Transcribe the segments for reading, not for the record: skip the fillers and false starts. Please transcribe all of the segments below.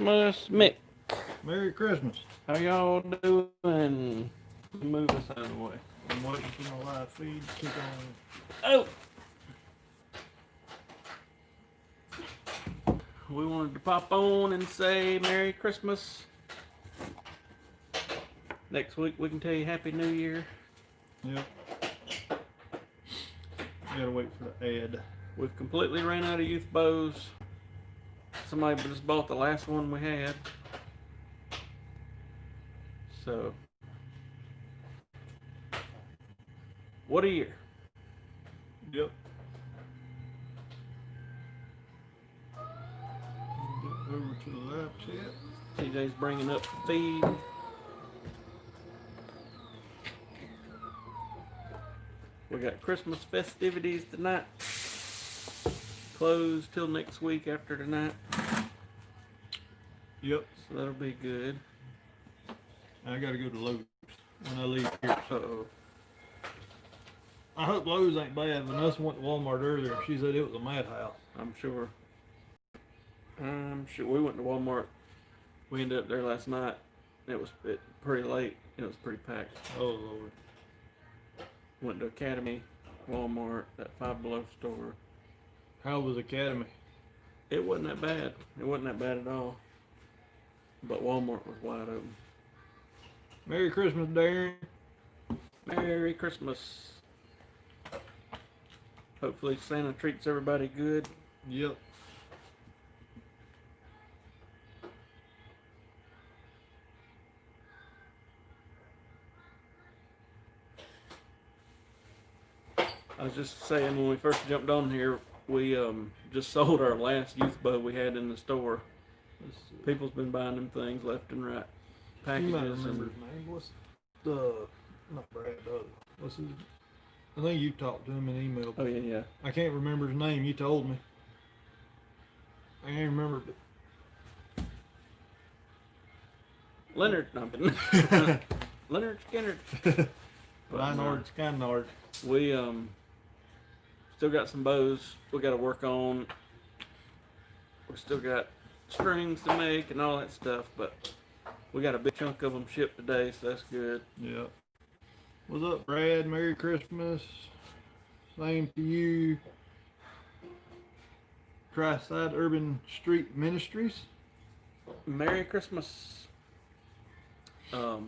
Christmas, Mick. Merry Christmas. How y'all doing? Move this out of the way. I'm waiting for my live feed to kick on. Oh! We wanted to pop on and say Merry Christmas. Next week we can tell you Happy New Year. Yep. Gotta wait for the ad. We've completely ran out of youth bows. Somebody just bought the last one we had. So, what a year. Yep. Get over to the live chat. TJ's bringing up the feed. We got Christmas festivities tonight. Closed till next week after tonight. Yep. So that'll be good. I gotta go to Lowe's when I leave here. Uh-oh. I hope Lowe's ain't bad. Vanessa went to Walmart earlier. She said it was a madhouse. I'm sure. We went to Walmart. We ended up there last night. It was pretty late. It was pretty packed. Oh Lord. Went to Academy, Walmart, that Five Below store. How was Academy? It wasn't that bad. It wasn't that bad at all. But Walmart was wide open. Merry Christmas, Darren. Merry Christmas. Hopefully Santa treats everybody good. Yep. I was just saying when we first jumped on here, we just sold our last youth bow we had in the store. People's been buying them things left and right. You might Packages remember and his name. What's the not Brad? The other. What's his? I think you talked to him in email. oh yeah. I can't remember his name. You told me. I can't remember. But Leonard, no, I'm kidding. Leonard Skinner. Leinard, Skynard. We still got some bows we got to work on. We still got strings to make and all that stuff, but we got a big chunk of them shipped today, so that's good. Yeah. What's up, Brad? Merry Christmas. Same to you. Tri-Side Urban Street Ministries. Merry Christmas. I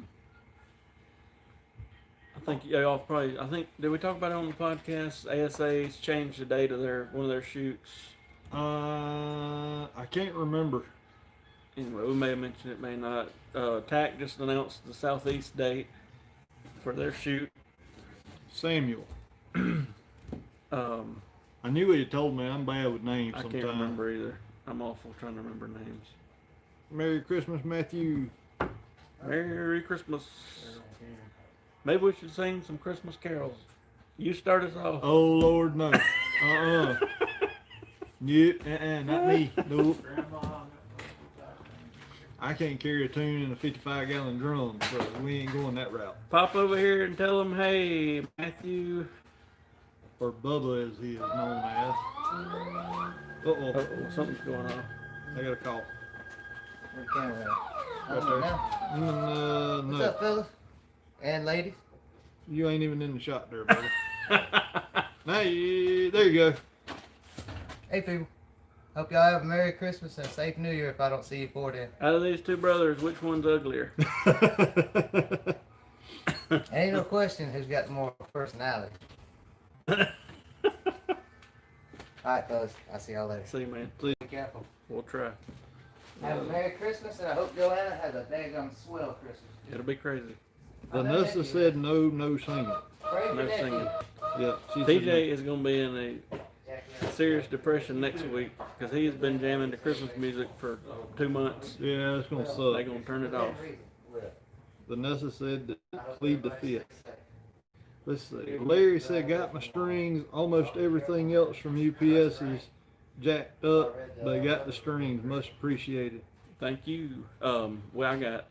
think y'all probably. I think did we talk about it on the podcast? ASA's changed the date of one of their shoots. I can't remember. Anyway, we may have mentioned it, may not. TAC just announced the Southeast date for their shoot. Samuel. Um, I knew he had told me. I'm bad with names I sometimes. can't remember either. I'm awful trying to remember names. Merry Christmas, Matthew. Merry Christmas. Maybe we should sing some Christmas carols. You start us off. Oh Lord, no. Yep, not me. Nope. I can't carry a tune in a 55-gallon drum, so we ain't going that route. Pop over here and tell them, hey, Matthew. Or Bubba, as he is known as. Uh-oh, something's going on. I got a call. Where's the camera at? Right there. Now. No. What's up, fellas? And ladies? You ain't even in the shot there, brother. Hey, there you go. Hey, people. Hope y'all have a Merry Christmas and a safe New Year if I don't see you before then. Out of these two brothers, which one's uglier? Ain't no question who's got more personality. Alright, fellas. I'll see y'all later. See you, man. Be careful. We'll try. Have a Merry Christmas, and I hope Joanna has a daggum swell Christmas. It'll be crazy. Vanessa said no singing. Crazy No nephew. singing. Yeah, she TJ is going to be in a serious depression next week because he has been jamming to Christmas music for 2 months. Yeah, it's gonna They're suck. going to turn it off. Vanessa said to plead the fifth. Let's see. Larry said, got my strings. Almost everything else from UPS is jacked up, but got the strings. Much appreciated. Thank you. Well, I got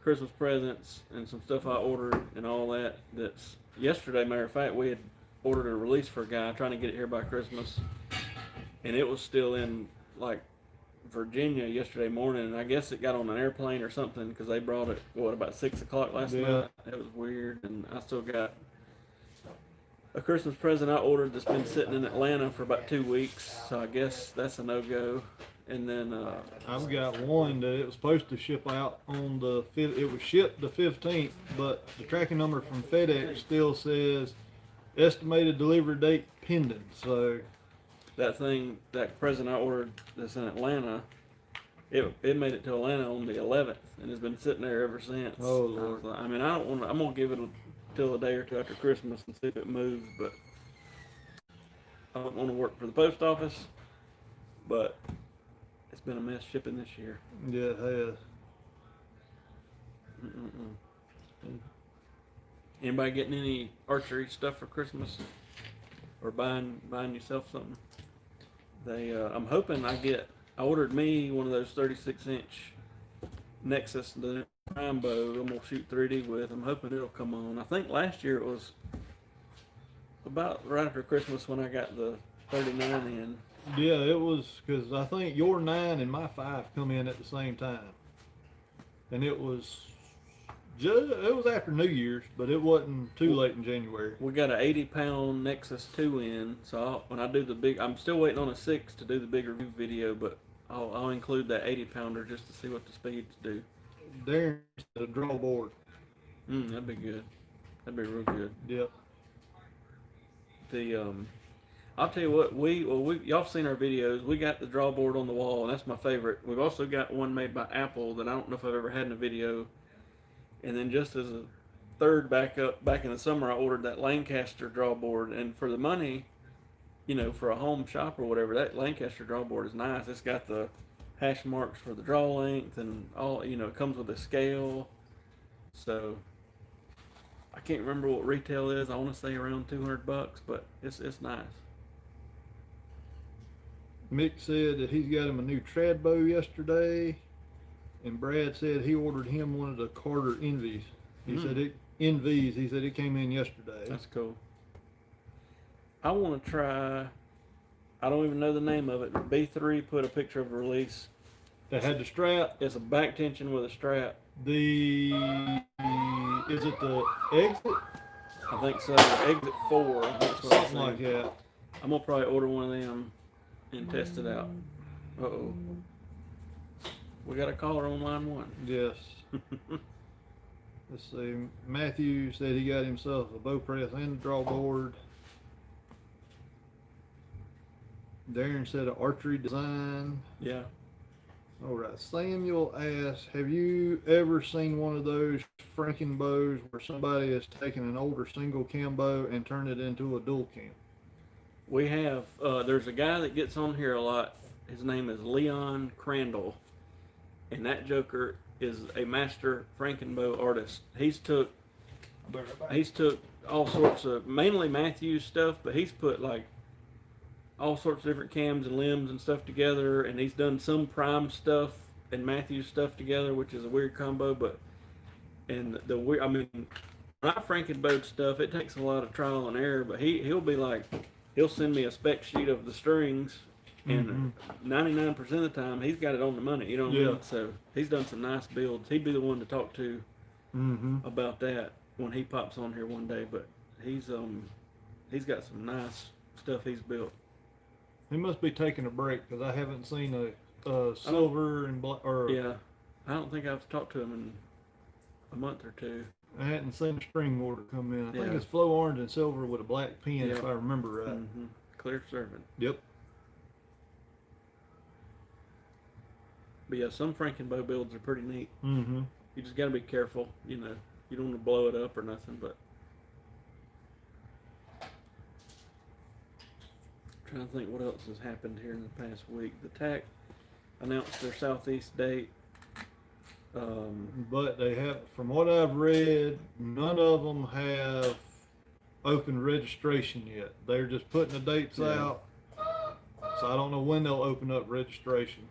Christmas presents and some stuff I ordered and all that. That's yesterday, matter of fact, we had ordered a release for a guy trying to get it here by Christmas, and it was still in like Virginia yesterday morning, and I guess it got on an airplane or something because they brought it about 6 o'clock last Yeah. night. It was weird, and I still got a Christmas present I ordered that's been sitting in Atlanta for about 2 weeks, so I guess that's a no go. And then I've got one that it was supposed to ship out on the it was shipped the 15th, but the tracking number from FedEx still says estimated delivery date pending. So that present I ordered that's in Atlanta, it made it to Atlanta on the 11th, and it's been sitting there ever since. Oh, Lord. I was like, I mean, I don't want. I'm gonna give it till a day or two after Christmas and see if it moves, but I don't want to work for the post office. But it's been a mess shipping this year. yeah, it has. Anybody getting any archery stuff for Christmas, or buying yourself something? I'm hoping I ordered me one of those 36-inch Nexus, the prime bow. I'm gonna shoot 3D with. I'm hoping it'll come on. I think last year it was about right after Christmas when I got the 39 in. Yeah, it was because I think your 9 and my 5 come in at the same time, and it was after New Year's, but it wasn't too late in January. We got an 80-pound Nexus 2 in, so when I do the big, I'm still waiting on a 6 to do the big review video, but I'll include that 80-pounder just to see what the speeds do. There's a draw board. That'd be good. That'd be real good. Yep. I'll tell you what, y'all seen our videos. We got the draw board on the wall, and that's my favorite. We've also got one made by Apple that I don't know if I've ever had in a video. And then just as a third backup, back in the summer, I ordered that Lancaster draw board, and for the money, for a home shop or whatever, that Lancaster draw board is nice. It's got the hash marks for the draw length and all. It comes with a scale. So I can't remember what retail is. I want to say around $200, but it's nice. Mick said that he's got him a new trad bow yesterday, and Brad said he ordered him one of the Carter Envies. He said it came in yesterday. That's cool. I want to try. I don't even know the name of it, but B3 put a picture of a release. That had the strap. It's a back tension with a strap. Is it the Exit? I think so. Exit 4. That's what Something like that. I'm gonna probably order one of them and test it out. Uh-oh. We got a caller on line 1. Yes. Let's see. Matthew said he got himself a bow press and a draw board. Darren said an archery design. Yeah. All right. Samuel asked, have you ever seen one of those Franken bows where somebody has taken an older single cam bow and turned it into a dual cam? We have. There's a guy that gets on here a lot. His name is Leon Crandall, and that joker is a master Frankenbow artist. He's took all sorts of, mainly Matthews stuff, but he's put like all sorts of different cams and limbs and stuff together, and he's done some prime stuff and Matthews stuff together, which is a weird combo. But when I Frankenbow stuff, it takes a lot of trial and error. But he'll send me a spec sheet of the strings, and 99% of the time he's got it on the money. You know what I mean? So he's done some nice builds. He'd be the one to talk to about that when he pops on here one day. But he's got some nice stuff he's built. He must be taking a break because I haven't seen a silver and black. Yeah, I don't think I've talked to him in a month or two. I hadn't seen a string order come in. I think Yeah. it's flow orange and silver with a black pin, Yeah. if I remember right. Clear servant. Yep. But yeah, some Frankenbow builds are pretty neat. Mm-hmm. You just got to be careful. You don't want to blow it up or nothing. But trying to think what else has happened here in the past week. The TAC announced their Southeast date. But they have, from what I've read, none of them have opened registration yet. They're just putting the dates out. So I don't know when they'll open up registration.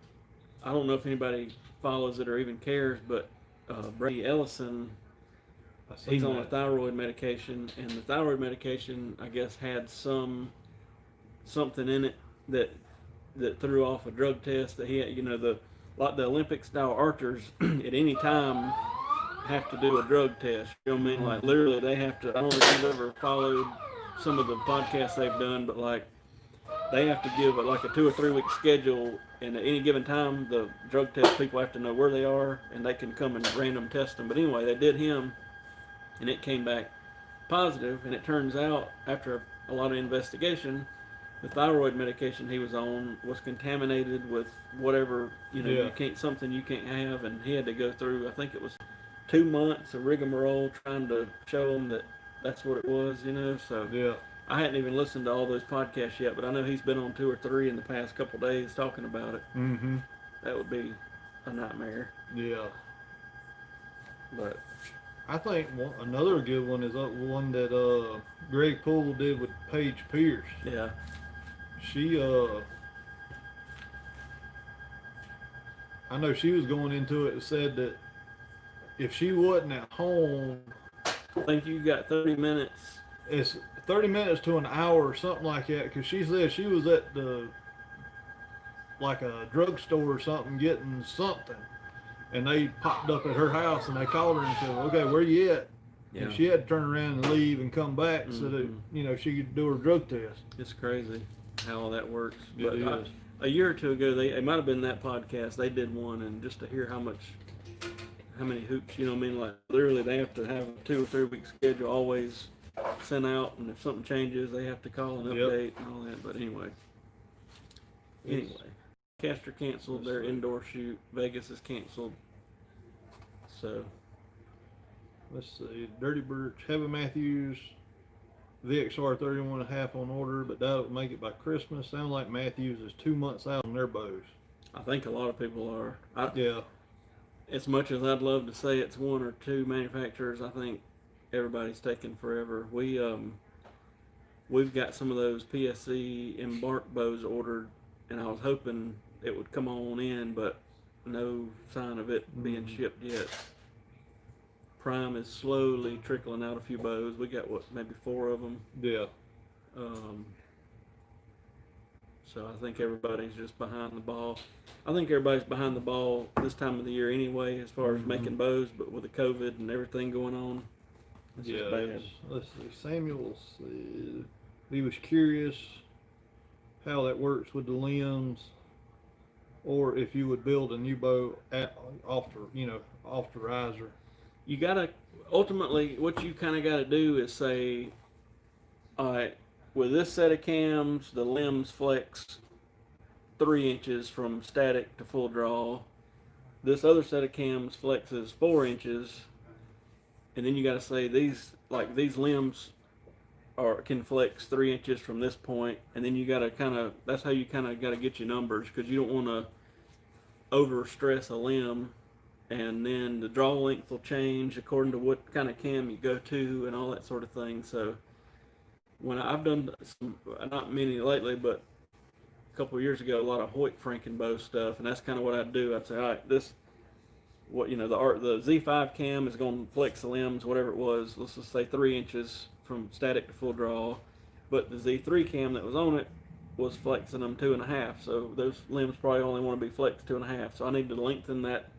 I don't know if anybody follows it or even cares, but Brady Ellison, he's on a thyroid medication, and the thyroid medication, I guess, had something in it that that threw off a drug test that he had, like the Olympic style archers at any time have to do a drug test. You know what I mean? Like literally they have to, I don't know if you've ever followed some of the podcasts they've done, but like they have to give like a 2 or 3 week schedule, and at any given time the drug test people have to know where they are and they can come and random test them. But anyway, they did him and it came back positive, and it turns out after a lot of investigation, the thyroid medication he was on was contaminated with whatever, you can't, something you can't have, and he had to go through, I think it was 2 months of rigmarole trying to show him that that's what it was, so Yeah. I hadn't even listened to all those podcasts yet, but I know he's been on 2 or 3 in the past couple of days talking about it. Mm-hmm. That would be a nightmare. Yeah. But I think another good one is one that Greg Poole did with Paige Pierce. yeah, She I know she was going into it and said that if she wasn't at home, I think you got 30 minutes. it's 30 minutes to an hour or something like that, because she said she was at like a drugstore or something getting something, and they popped up at her house and they called her and said, okay, where you at? Yeah. And she had to turn around and leave and come back so that she could do her drug test. It's crazy how all that works. It But is. a year or two ago, it might have been that podcast, they did one, and just to hear how many hoops, like literally they have to have a 2 or 3 week schedule always sent out, and if something changes, they have to call and update and all that. But anyway, Castor canceled their indoor shoot. Vegas is canceled. So Let's see, Dirty Birch, Heavy Matthews, VXR 31.5 on order, but that'll make it by Christmas. Sounds like Matthews is 2 months out on their bows. I think a lot of people are. Yeah. As much as I'd love to say it's 1 or 2 manufacturers, I think everybody's taking forever. We've got some of those PSC embark bows ordered, and I was hoping it would come on in, but no sign of it being shipped yet. Prime is slowly trickling out a few bows. We got maybe 4 of them. Yeah. So I think everybody's just behind the ball. I think everybody's behind the ball this time of the year anyway, as far as making bows, but with the COVID and everything going on, it's just bad. Let's see, Samuel said he was curious how that works with the limbs, or if you would build a new bow off the riser. You gotta, ultimately, what you kind of got to do is say, all right, with this set of cams, the limbs flex 3 inches from static to full draw. This other set of cams flexes 4 inches, and then you got to say these limbs can flex 3 inches from this point, and then you got to that's how you kind of got to get your numbers, because you don't want to over stress a limb, and then the draw length will change according to what kind of cam you go to and all that sort of thing. So when I've done some, not many lately, but a couple of years ago, a lot of Hoyt Frankenbow stuff, and that's kind of what I'd do. I'd say, all right, the Z5 cam is going to flex the limbs, whatever it was, let's just say 3 inches from static to full draw, but the Z3 cam that was on it was flexing them 2.5, so those limbs probably only want to be flexed 2.5, so I need to lengthen that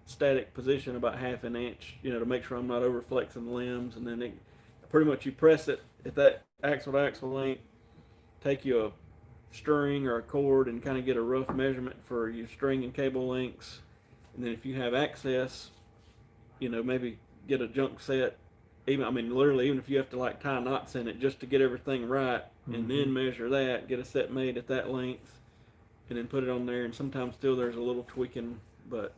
static position about 1/2 inch, to make sure I'm not over flexing the limbs. And then pretty much you press it at that axle to axle length, take you a string or a cord and kind of get a rough measurement for your string and cable lengths. And then if you have access, maybe get a junk set, literally, even if you have to like tie knots in it just to get everything right, and then measure that, get a set made at that length, and then put it on there. And sometimes still there's a little tweaking, but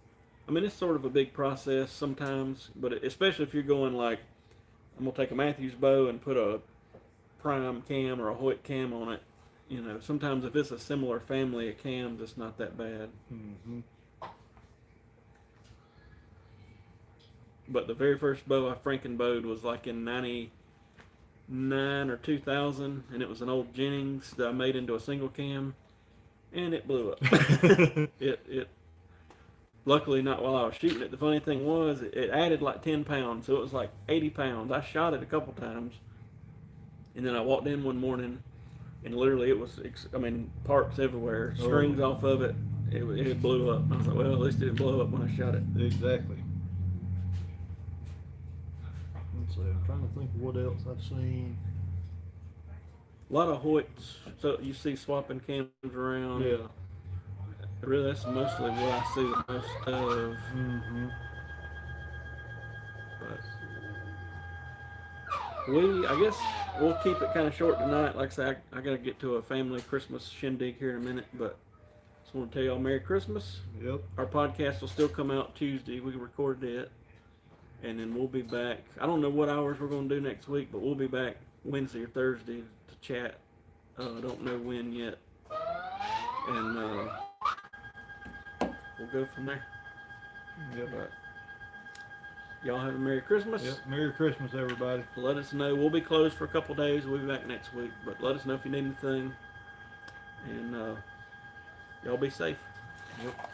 it's sort of a big process sometimes, but especially if you're going like, I'm going to take a Matthews bow and put a Prime cam or a Hoyt cam on it. Sometimes if it's a similar family of cams, it's not that bad. Mm-hmm. But the very first bow I Frankenbowed was like in 99 or 2000, and it was an old Jennings that I made into a single cam, and it blew up. It luckily not while I was shooting it. The funny thing was, it added like 10 pounds, so it was like 80 pounds. I shot it a couple times, and then I walked in one morning, and literally it was, I mean, parts everywhere, strings off of it. It blew up. I was like, well, at least it didn't blow up when I shot it. Exactly. Let's see, I'm trying to think of what else I've seen. A lot of Hoyts, so you see swapping cams around. Yeah. Really, that's mostly what I see the most of. Mm-hmm. But I guess we'll keep it kind of short tonight. Like I say, I got to get to a family Christmas shindig here in a minute, but just want to tell y'all Merry Christmas. Yep. Our podcast will still come out Tuesday. We recorded it. And then we'll be back. I don't know what hours we're going to do next week, but we'll be back Wednesday or Thursday to chat. I don't know when yet. And we'll go from there. Yep. But y'all have a Merry Christmas. Yep. Merry Christmas, everybody. Let us know. We'll be closed for a couple days. We'll be back next week. But let us know if you need anything. And y'all be safe. Yep.